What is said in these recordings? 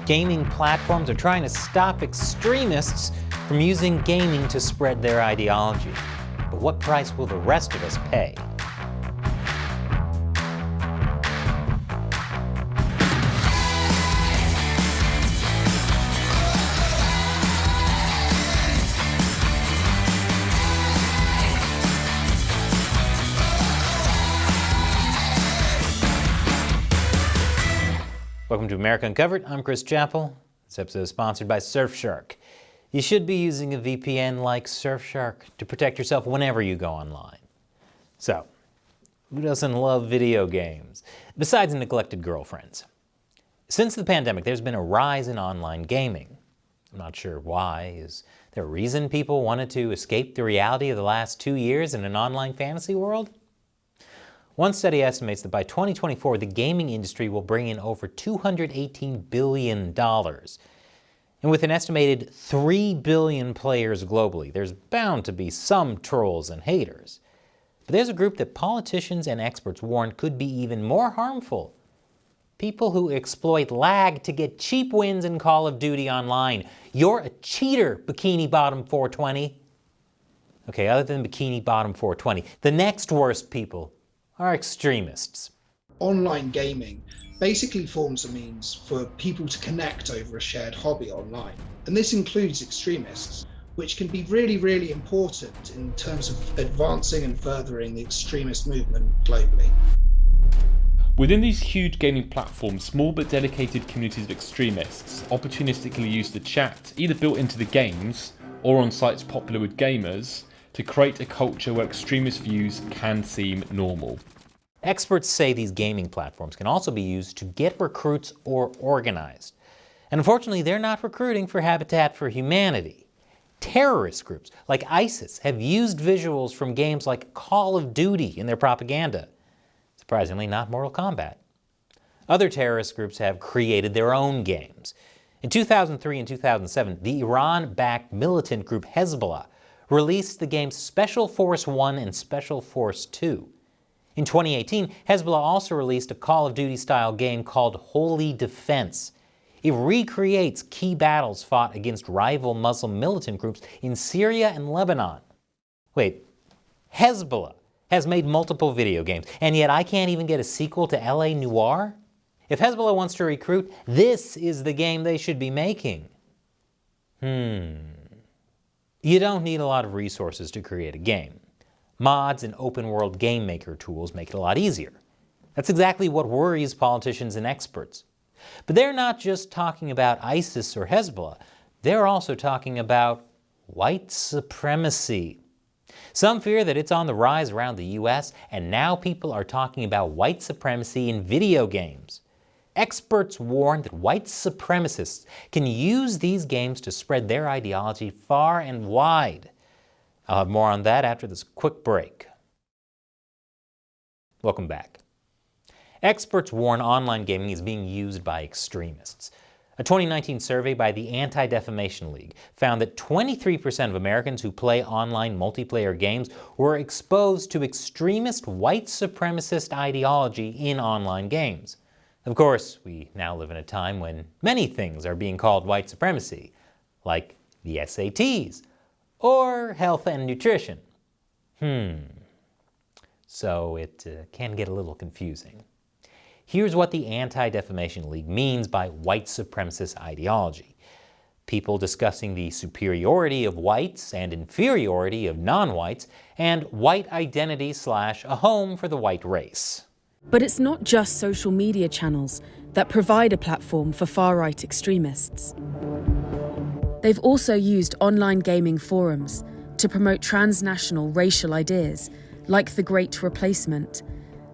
Gaming platforms are trying to stop extremists from using gaming to spread their ideology. But what price will the rest of us pay? Welcome to America Uncovered. I'm Chris Chappell. This episode is sponsored by Surfshark. You should be using a VPN like Surfshark to protect yourself whenever you go online. So, who doesn't love video games? Besides neglected girlfriends. Since the pandemic, there's been a rise in online gaming. I'm not sure why. Is there a reason people wanted to escape the reality of the last 2 years in an online fantasy world? One study estimates that by 2024, the gaming industry will bring in over $218 billion. And with an estimated 3 billion players globally, there's bound to be some trolls and haters. But there's a group that politicians and experts warn could be even more harmful. People who exploit lag to get cheap wins in Call of Duty Online. You're a cheater, Bikini Bottom 420. Okay, other than Bikini Bottom 420, the next worst people are extremists. Online gaming basically forms a means for people to connect over a shared hobby online. And this includes extremists, which can be really, really important in terms of advancing and furthering the extremist movement globally. Within these huge gaming platforms, small but dedicated communities of extremists opportunistically use the chat, either built into the games or on sites popular with gamers, to create a culture where extremist views can seem normal. Experts say these gaming platforms can also be used to get recruits or organized. And unfortunately, they're not recruiting for Habitat for Humanity. Terrorist groups like ISIS have used visuals from games like Call of Duty in their propaganda. Surprisingly, not Mortal Kombat. Other terrorist groups have created their own games. In 2003 and 2007, the Iran-backed militant group Hezbollah released the games Special Force 1 and Special Force 2. In 2018, Hezbollah also released a Call of Duty-style game called Holy Defense. It recreates key battles fought against rival Muslim militant groups in Syria and Lebanon. Wait, Hezbollah has made multiple video games, and yet I can't even get a sequel to LA Noire? If Hezbollah wants to recruit, this is the game they should be making. You don't need a lot of resources to create a game. Mods and open-world game maker tools make it a lot easier. That's exactly what worries politicians and experts. But they're not just talking about ISIS or Hezbollah. They're also talking about white supremacy. Some fear that it's on the rise around the US, and now people are talking about white supremacy in video games. Experts warn that white supremacists can use these games to spread their ideology far and wide. I'll have more on that after this quick break. Welcome back. Experts warn online gaming is being used by extremists. A 2019 survey by the Anti-Defamation League found that 23% of Americans who play online multiplayer games were exposed to extremist white supremacist ideology in online games. Of course, we now live in a time when many things are being called white supremacy, like the SATs, or health and nutrition. So it can get a little confusing. Here's what the Anti-Defamation League means by white supremacist ideology. People discussing the superiority of whites and inferiority of non-whites, and white identity / a home for the white race. But it's not just social media channels that provide a platform for far-right extremists. They've also used online gaming forums to promote transnational racial ideas, like the Great Replacement,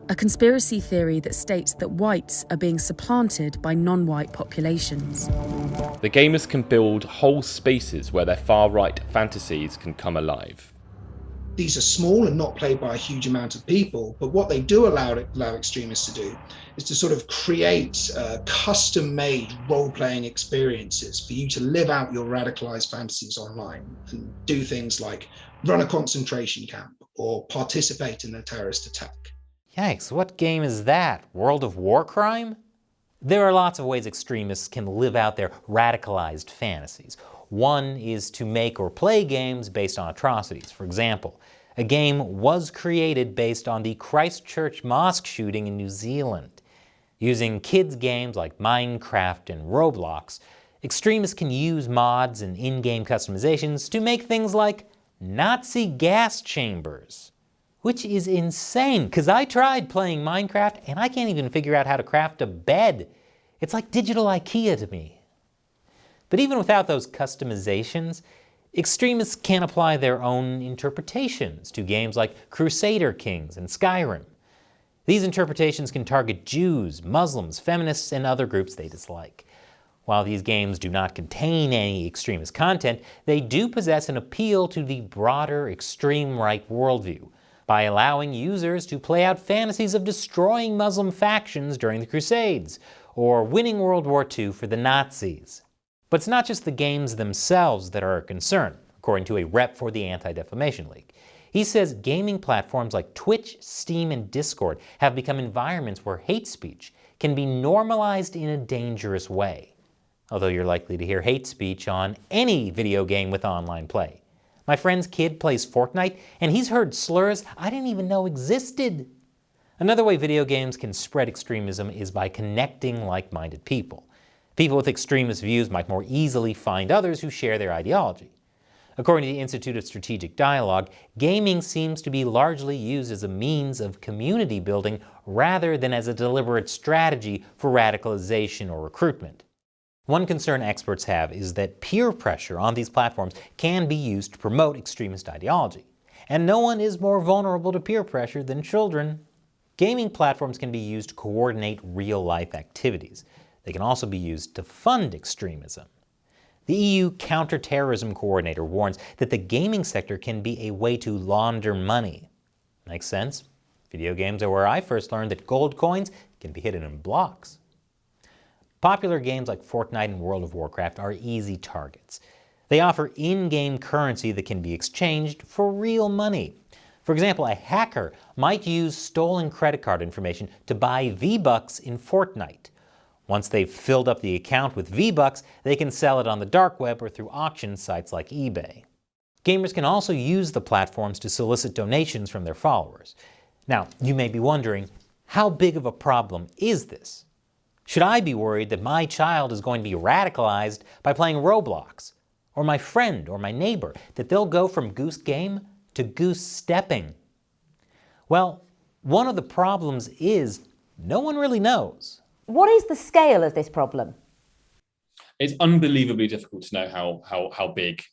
a conspiracy theory that states that whites are being supplanted by non-white populations. The gamers can build whole spaces where their far-right fantasies can come alive. These are small and not played by a huge amount of people, but what they do allow extremists to do is to sort of create custom-made role-playing experiences for you to live out your radicalized fantasies online and do things like run a concentration camp or participate in a terrorist attack. Yikes, what game is that? World of Warcrime? There are lots of ways extremists can live out their radicalized fantasies. One is to make or play games based on atrocities. For example, a game was created based on the Christchurch mosque shooting in New Zealand. Using kids' games like Minecraft and Roblox, extremists can use mods and in-game customizations to make things like Nazi gas chambers. Which is insane, because I tried playing Minecraft and I can't even figure out how to craft a bed. It's like digital IKEA to me. But even without those customizations, extremists can apply their own interpretations to games like Crusader Kings and Skyrim. These interpretations can target Jews, Muslims, feminists, and other groups they dislike. While these games do not contain any extremist content, they do possess an appeal to the broader extreme right worldview by allowing users to play out fantasies of destroying Muslim factions during the Crusades or winning World War II for the Nazis. But it's not just the games themselves that are a concern, according to a rep for the Anti-Defamation League. He says gaming platforms like Twitch, Steam, and Discord have become environments where hate speech can be normalized in a dangerous way. Although you're likely to hear hate speech on any video game with online play. My friend's kid plays Fortnite, and he's heard slurs I didn't even know existed. Another way video games can spread extremism is by connecting like-minded people. People with extremist views might more easily find others who share their ideology. According to the Institute of Strategic Dialogue, gaming seems to be largely used as a means of community building rather than as a deliberate strategy for radicalization or recruitment. One concern experts have is that peer pressure on these platforms can be used to promote extremist ideology. And no one is more vulnerable to peer pressure than children. Gaming platforms can be used to coordinate real-life activities. They can also be used to fund extremism. The EU counterterrorism coordinator warns that the gaming sector can be a way to launder money. Makes sense. Video games are where I first learned that gold coins can be hidden in blocks. Popular games like Fortnite and World of Warcraft are easy targets. They offer in-game currency that can be exchanged for real money. For example, a hacker might use stolen credit card information to buy V-Bucks in Fortnite. Once they've filled up the account with V-Bucks, they can sell it on the dark web or through auction sites like eBay. Gamers can also use the platforms to solicit donations from their followers. Now, you may be wondering, how big of a problem is this? Should I be worried that my child is going to be radicalized by playing Roblox? Or my friend or my neighbor, that they'll go from goose game to goose stepping? Well, one of the problems is no one really knows. What is the scale of this problem? It's unbelievably difficult to know how big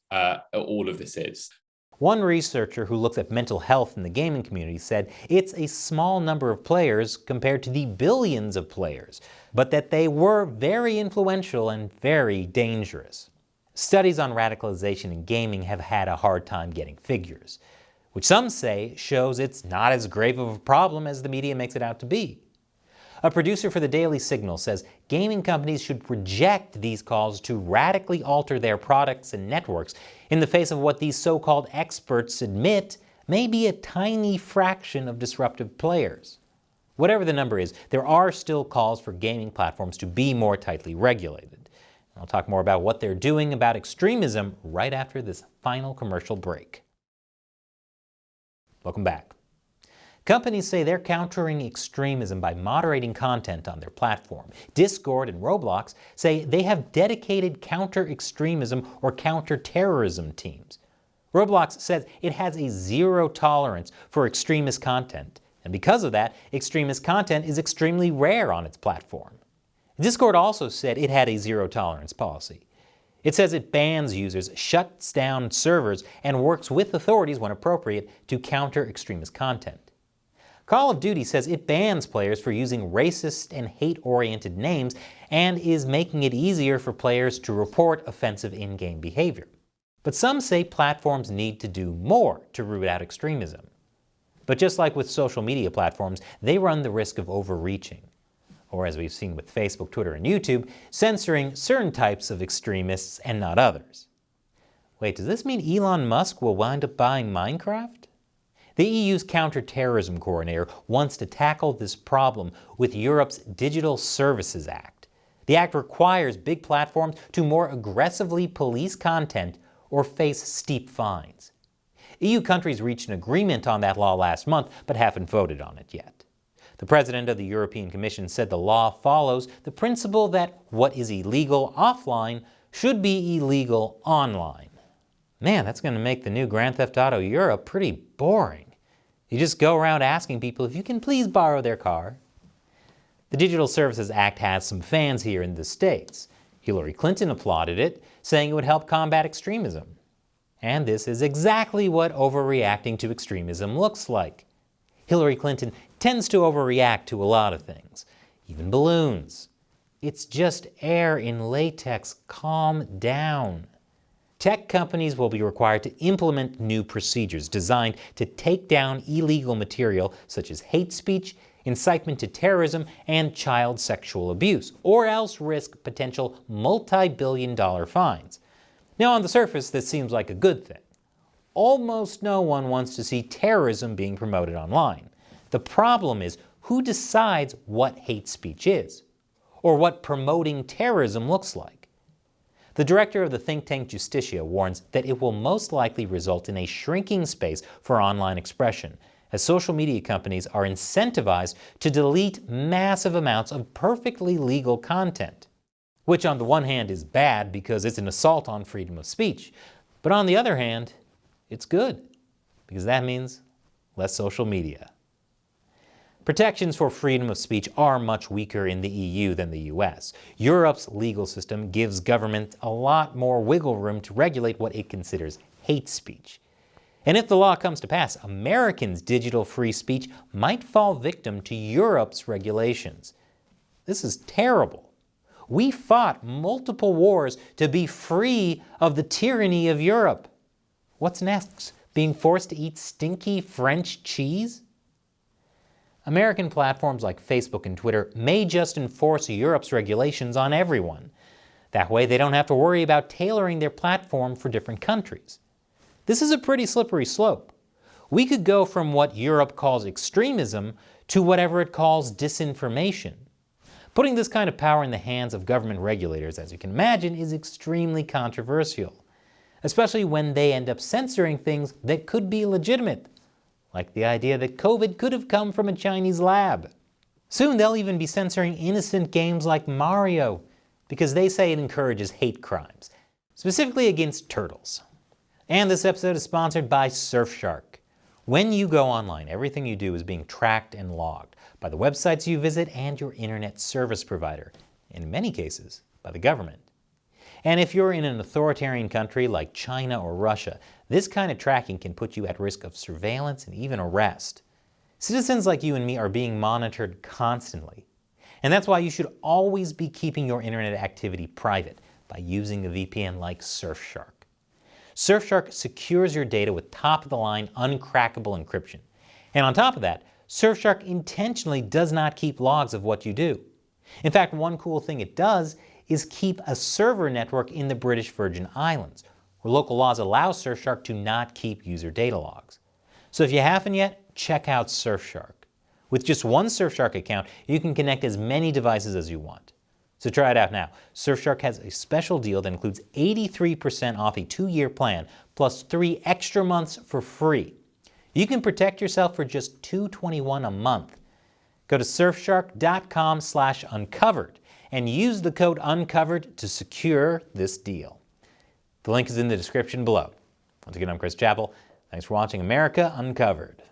all of this is. One researcher who looks at mental health in the gaming community said it's a small number of players compared to the billions of players, but that they were very influential and very dangerous. Studies on radicalization in gaming have had a hard time getting figures, which some say shows it's not as grave of a problem as the media makes it out to be. A producer for the Daily Signal says gaming companies should reject these calls to radically alter their products and networks in the face of what these so-called experts admit may be a tiny fraction of disruptive players. Whatever the number is, there are still calls for gaming platforms to be more tightly regulated. I'll talk more about what they're doing about extremism right after this final commercial break. Welcome back. Companies say they're countering extremism by moderating content on their platform. Discord and Roblox say they have dedicated counter-extremism or counter-terrorism teams. Roblox says it has a zero tolerance for extremist content, and because of that, extremist content is extremely rare on its platform. Discord also said it had a zero tolerance policy. It says it bans users, shuts down servers, and works with authorities when appropriate to counter extremist content. Call of Duty says it bans players for using racist and hate-oriented names and is making it easier for players to report offensive in-game behavior. But some say platforms need to do more to root out extremism. But just like with social media platforms, they run the risk of overreaching. Or as we've seen with Facebook, Twitter, and YouTube, censoring certain types of extremists and not others. Wait, does this mean Elon Musk will wind up buying Minecraft? The EU's counter-terrorism coordinator wants to tackle this problem with Europe's Digital Services Act. The act requires big platforms to more aggressively police content or face steep fines. EU countries reached an agreement on that law last month, but haven't voted on it yet. The president of the European Commission said the law follows the principle that what is illegal offline should be illegal online. Man, that's going to make the new Grand Theft Auto Europe pretty boring. You just go around asking people if you can please borrow their car. The Digital Services Act has some fans here in the States. Hillary Clinton applauded it, saying it would help combat extremism. And this is exactly what overreacting to extremism looks like. Hillary Clinton tends to overreact to a lot of things, even balloons. It's just air in latex. Calm down. Tech companies will be required to implement new procedures designed to take down illegal material such as hate speech, incitement to terrorism, and child sexual abuse, or else risk potential multi-billion-dollar fines. Now, on the surface, this seems like a good thing. Almost no one wants to see terrorism being promoted online. The problem is, who decides what hate speech is, or what promoting terrorism looks like? The director of the think tank Justitia warns that it will most likely result in a shrinking space for online expression, as social media companies are incentivized to delete massive amounts of perfectly legal content. Which on the one hand is bad because it's an assault on freedom of speech, but on the other hand, it's good, because that means less social media. Protections for freedom of speech are much weaker in the EU than the US. Europe's legal system gives government a lot more wiggle room to regulate what it considers hate speech. And if the law comes to pass, Americans' digital free speech might fall victim to Europe's regulations. This is terrible. We fought multiple wars to be free of the tyranny of Europe. What's next? Being forced to eat stinky French cheese? American platforms like Facebook and Twitter may just enforce Europe's regulations on everyone. That way they don't have to worry about tailoring their platform for different countries. This is a pretty slippery slope. We could go from what Europe calls extremism to whatever it calls disinformation. Putting this kind of power in the hands of government regulators, as you can imagine, is extremely controversial, especially when they end up censoring things that could be legitimate, like the idea that COVID could have come from a Chinese lab. Soon they'll even be censoring innocent games like Mario, because they say it encourages hate crimes, specifically against turtles. And this episode is sponsored by Surfshark. When you go online, everything you do is being tracked and logged by the websites you visit and your internet service provider, in many cases by the government. And if you're in an authoritarian country like China or Russia, this kind of tracking can put you at risk of surveillance and even arrest. Citizens like you and me are being monitored constantly. And that's why you should always be keeping your internet activity private by using a VPN like Surfshark. Surfshark secures your data with top-of-the-line uncrackable encryption. And on top of that, Surfshark intentionally does not keep logs of what you do. In fact, one cool thing it does is keep a server network in the British Virgin Islands, where local laws allow Surfshark to not keep user data logs. So if you haven't yet, check out Surfshark. With just one Surfshark account, you can connect as many devices as you want. So try it out now. Surfshark has a special deal that includes 83% off a 2-year plan, plus 3 extra months for free. You can protect yourself for just $2.21 a month. Go to surfshark.com/uncovered and use the code UNCOVERED to secure this deal. The link is in the description below. Once again, I'm Chris Chappell. Thanks for watching America Uncovered.